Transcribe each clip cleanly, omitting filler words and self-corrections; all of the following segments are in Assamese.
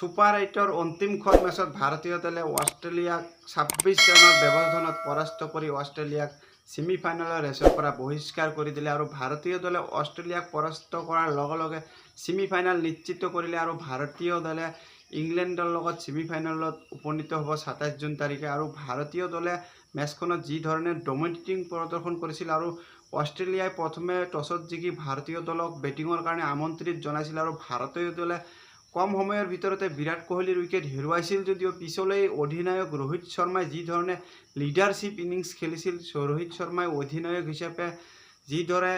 সুপাৰ 8ৰ অন্তিমখন মেচত ভাৰতীয় দলে অষ্ট্ৰেলিয়াক 26 ৰানৰ ব্যৱধানত পৰাস্ত কৰি অষ্ট্ৰেলিয়াক ছেমিফাইনেলৰ ৰেচৰ পৰা বহিষ্কাৰ কৰি দিলে আৰু ভাৰতীয় দলে অষ্ট্ৰেলিয়াক পৰাস্ত কৰাৰ লগে লগে ছেমিফাইনেল নিশ্চিত কৰিলে আৰু ভাৰতীয় দলে ইংলেণ্ডৰ লগত ছেমিফাইনেলত উপনীত হ'ব 27 জুন তাৰিখে। আৰু ভাৰতীয় দলে মেচখনত যি ধৰণে ডমিনেটিং প্ৰদৰ্শন কৰিছিল আৰু অষ্ট্ৰেলিয়াই প্ৰথমে টছত জিকি ভাৰতীয় দলক বেটিঙৰ কাৰণে আমন্ত্ৰিত জনাইছিল আৰু ভাৰতীয় দলে কম সময়ৰ ভিতৰতে বিৰাট কোহলিৰ উইকেট হেৰুৱাইছিল যদিও পিছলৈ অধিনায়ক ৰোহিত শৰ্মাই যি ধৰণে লিডাৰশ্বিপ ইনিংছ খেলিছিল, ৰোহিত শৰ্মাই অধিনায়ক হিচাপে যিদৰে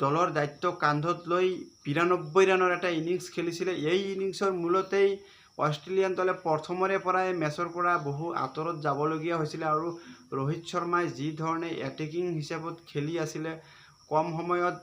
দলৰ দায়িত্ব কান্ধত লৈ 92 ৰানৰ এটা ইনিংছ খেলিছিলে, এই ইনিংছৰ মূলতেই অষ্ট্ৰেলিয়ান দলে প্ৰথমৰে পৰাই মেচৰ পৰা বহু আঁতৰত যাবলগীয়া হৈছিলে আৰু ৰোহিত শৰ্মাই যি ধৰণে এটেকিং হিচাপত খেলি আছিলে, কম সময়ত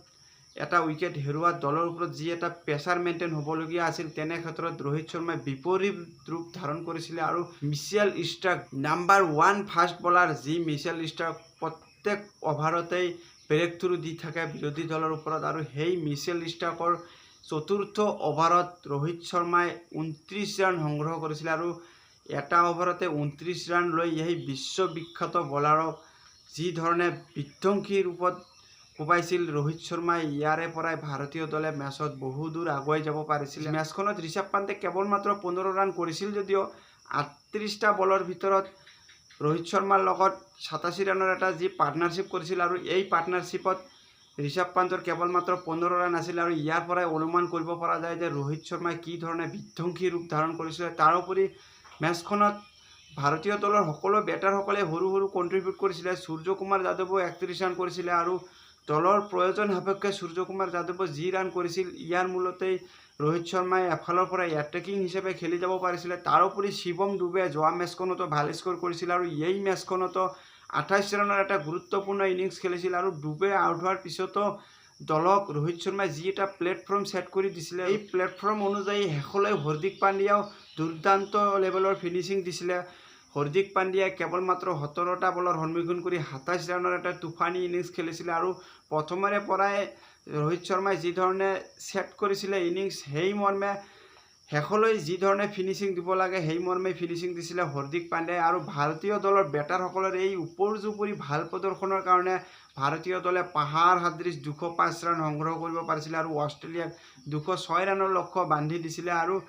এটা উইকেট হেৰুৱা দলৰ ওপৰত যি এটা প্ৰেছাৰ মেইনটেইন হ'বলগীয়া আছিল, তেনে ক্ষেত্ৰত ৰোহিত শৰ্মাই বিপৰীত ৰূপ ধাৰণ কৰিছিলে আৰু Mitchell Starc number 1 fast bowler, যি মিচেল ষ্টাৰ্ক প্ৰত্যেক অভাৰতেই ব্ৰেক থ্ৰু দি থাকে বিৰোধী দলৰ ওপৰত আৰু সেই মিচেল ষ্টাৰ্কৰ চতুৰ্থ অভাৰত ৰোহিত শৰ্মাই 29 ৰান সংগ্ৰহ কৰিছিলে আৰু এটা অভাৰতে 29 ৰান লৈ এই বিশ্ববিখ্যাত বলাৰক যি ধৰণে বিধ্বংসী ৰূপত কোবাইছিল ৰোহিত শৰ্মাই, ইয়াৰে পৰাই ভাৰতীয় দলে মেচত বহু দূৰ আগুৱাই যাব পাৰিছিল। মেচখনত ঋষভ পান্তে কেৱল মাত্ৰ 15 ৰান কৰিছিল যদিও 38টা বলৰ ভিতৰত ৰোহিত শৰ্মাৰ লগত 87 ৰানৰ এটা যি পাৰ্টনাৰশ্বিপ কৰিছিল আৰু এই পাৰ্টনাৰশ্বিপত ঋষভ পান্তৰ কেৱল মাত্ৰ 15 ৰান আছিল আৰু ইয়াৰ পৰাই অনুমান কৰিব পৰা যায় যে ৰোহিত শৰ্মাই কি ধৰণে বিধ্বংসী ৰূপ ধাৰণ কৰিছিলে। তাৰোপৰি মেচখনত ভাৰতীয় দলৰ সকলো বেটাৰসকলে সৰু সৰু কণ্ট্ৰিবিউট কৰিছিলে। সূৰ্য কুমাৰ যাদৱেও 31 ৰান কৰিছিলে আৰু দলৰ প্ৰয়োজন সাপেক্ষে সূৰ্য কুমাৰ যাদৱে যি ৰান কৰিছিল, ইয়াৰ মূলতেই ৰোহিত শৰ্মাই এফালৰ পৰা এটেকিং হিচাপে খেলি যাব পাৰিছিলে। তাৰোপৰি শিৱম ডুবে যোৱা মেচখনতো ভাল স্ক'ৰ কৰিছিল আৰু এই মেচখনতো 28 ৰানৰ এটা গুৰুত্বপূৰ্ণ ইনিংছ খেলিছিল আৰু ডুবে আউট হোৱাৰ পিছতো দলক ৰোহিত শৰ্মাই যি এটা প্লেটফৰ্ম ছেট কৰি দিছিলে, এই প্লেটফৰ্ম অনুযায়ী শেষলৈ হাৰ্দিক পাণ্ডিয়াও দুৰ্দান্ত লেভেলৰ ফিনিচিং দিছিলে। হাৰ্দিক পাণ্ডিয়াই কেৱল মাত্ৰ 17টা বলৰ সন্মুখীন কৰি 27 ৰানৰ এটা তুফানী ইনিংছ খেলিছিলে আৰু প্ৰথমৰে পৰাই ৰোহিত শৰ্মাই যি ধৰণে ছেট কৰিছিলে ইনিংছ, সেই মৰ্মে শেষলৈ যি ধৰণে ফিনিচিং দিব লাগে সেই মৰ্মে ফিনিচিং দিছিলে হাৰ্দিক পাণ্ডিয়াই আৰু ভাৰতীয় দলৰ বেটাৰসকলৰ এই ওপৰজুপৰি ভাল প্ৰদৰ্শনৰ কাৰণে ভাৰতীয় দলে পাহাৰ সাদৃশ 205 ৰান সংগ্ৰহ কৰিব পাৰিছিলে আৰু অষ্ট্ৰেলিয়াক 206 ৰানৰ লক্ষ্য বান্ধি দিছিলে আৰু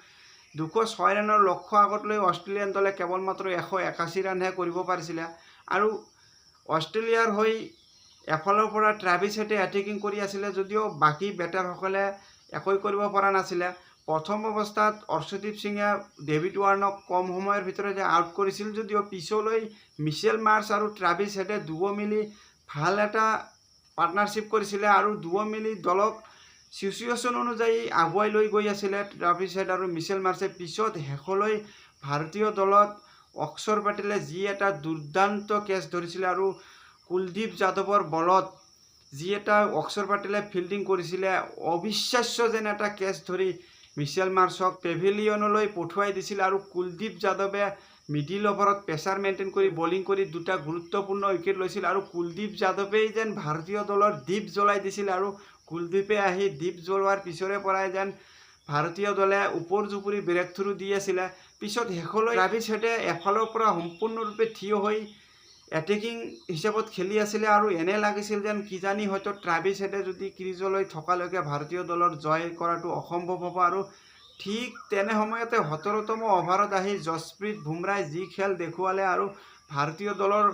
206 ৰানৰ লক্ষ্য আগত লৈ অষ্ট্ৰেলিয়ান দলে কেৱল মাত্ৰ 181 ৰানহে কৰিব পাৰিছিলে আৰু অষ্ট্ৰেলিয়াৰ হৈ এফালৰ পৰা ট্ৰেভিছ হেডে এটেকিং কৰি আছিলে যদিও বাকী বেটাৰসকলে একোই কৰিব পৰা নাছিলে। প্ৰথম অৱস্থাত অৰ্শদীপ সিঙে ডেভিড ৱাৰ্ণক কম সময়ৰ ভিতৰতে আউট কৰিছিল যদিও পিছলৈ মিচেল মাৰ্ছ আৰু ট্ৰেভিছ হেডে দুয়ো মিলি ভাল এটা পাৰ্টনাৰশ্বিপ কৰিছিলে আৰু দুয়ো মিলি দলক চিচুৱেশ্যন অনুযায়ী আগুৱাই লৈ গৈ আছিলে ট্ৰেভিছ হেড আৰু মিচেল মাৰ্ছে। পিছত শেষলৈ ভাৰতীয় দলত অক্ষৰ পেটেলে যি এটা দুৰ্দান্ত কেচ ধৰিছিলে আৰু কুলদীপ যাদৱৰ বলত যি এটা অক্ষৰ পেটেলে ফিল্ডিং কৰিছিলে, অবিশ্বাস্য যেন এটা কেচ ধৰি মিচেল মাৰ্ছক পেভিলিয়নলৈ পঠুৱাই দিছিল আৰু কুলদীপ যাদৱে মিডিল অভাৰত প্ৰেছাৰ মেইনটেইন কৰি বলিং কৰি দুটা গুৰুত্বপূৰ্ণ উইকেট লৈছিল আৰু কুলদীপ যাদৱেই যেন ভাৰতীয় দলৰ দীপ জ্বলাই দিছিল আৰু কুলদীপে আহি দীপ জ্বলোৱাৰ পিছৰে পৰাই যেন ভাৰতীয় দলে ওপৰ জুপুৰি ব্ৰেক থ্ৰু দি আছিলে। পিছত শেষলৈ ট্ৰেভিছ হেডে এফালৰ পৰা সম্পূৰ্ণৰূপে থিয় হৈ এটেকিং হিচাপত খেলি আছিলে আৰু এনে লাগিছিল যেন কিজানি হয়তো ট্ৰেভিছ হেডে যদি ক্ৰিজলৈ থকালৈকে ভাৰতীয় দলৰ জয় কৰাটো অসম্ভৱ হ'ব আৰু ঠিক তেনে সময়তে 17তম অভাৰত আহি জছপ্ৰীত বুমৰাই যি খেল দেখুৱালে আৰু ভাৰতীয় দলৰ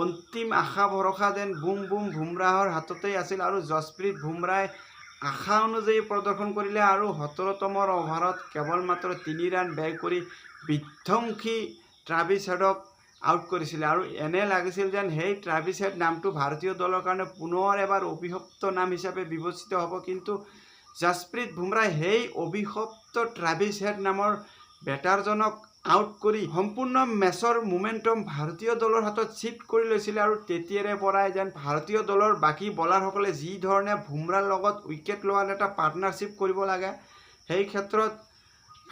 অন্তিম আশা ভৰসা যেন বুম বুম বুমৰাহৰ হাততেই আছিল আৰু জছপ্ৰীত বুমৰাই আশা অনুযায়ী প্ৰদৰ্শন কৰিলে আৰু 17তম অভাৰত কেৱল মাত্ৰ 3 ৰান ব্যয় কৰি বিধ্বংসী ট্ৰেভিছ হেডক আউট কৰিছিলে আৰু এনে লাগিছিল যেন সেই ট্ৰেভিছ হেড নামটো ভাৰতীয় দলৰ কাৰণে পুনৰ এবাৰ অভিশপ্ত নাম হিচাপে বিবেচিত হ'ব, কিন্তু জছপ্ৰীত বুমৰাই সেই অভিশপ্ত ট্ৰেভিছ হেড নামৰ বেটাৰজনক আউট কৰি সম্পূৰ্ণ মেচৰ মোমেণ্টাম ভাৰতীয় দলৰ হাতত চিফ্ট কৰি লৈছিলে আৰু তেতিয়াৰে পৰাই যেন ভাৰতীয় দলৰ বাকী বলাৰসকলে যি ধৰণে বুমৰাৰ লগত উইকেট লোৱাৰ এটা পাৰ্টনাৰশ্বিপ কৰিব লাগে সেই ক্ষেত্ৰত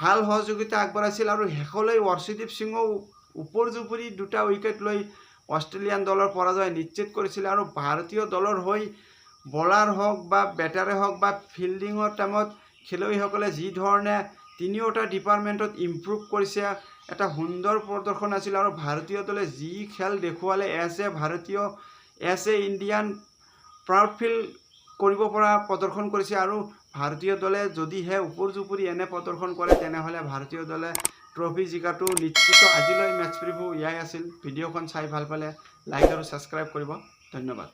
ভাল সহযোগিতা আগবঢ়াইছিল আৰু শেষলৈ অৰ্শদীপ সিঙেও ওপৰ জুপুৰি দুটা উইকেট লৈ অষ্ট্ৰেলিয়ান দলৰ পৰাজয় নিশ্চিত কৰিছিলে আৰু ভাৰতীয় দলৰ হৈ বলাৰ হওক বা বেটাৰে হওক বা ফিল্ডিঙৰ টাইমত খেলুৱৈসকলে যি ধৰণে তিনিওটা ডিপাৰ্টমেণ্টত ইম্প্ৰুভ কৰিছে। এটা সুন্দৰ প্ৰদৰ্শন আছিল আৰু ভাৰতীয় দলে যি খেল দেখুৱালে as a Indian proud feel কৰিব পৰা প্ৰদৰ্শন কৰিছে। আৰু ভাৰতীয় দলে যদিহে ওপৰ-জুপুৰি এনে প্ৰদৰ্শন কৰে তেনেহ'লে ভাৰতীয় দলে ট্ৰফি জিকাটো নিশ্চিত। আজিলৈ মেটচ প্ৰিভিউ ইয়াই আছিল। ভিডিঅ'খন চাই ভাল পালে লাইক আৰু ছাবস্ক্ৰাইব কৰিব। ধন্যবাদ।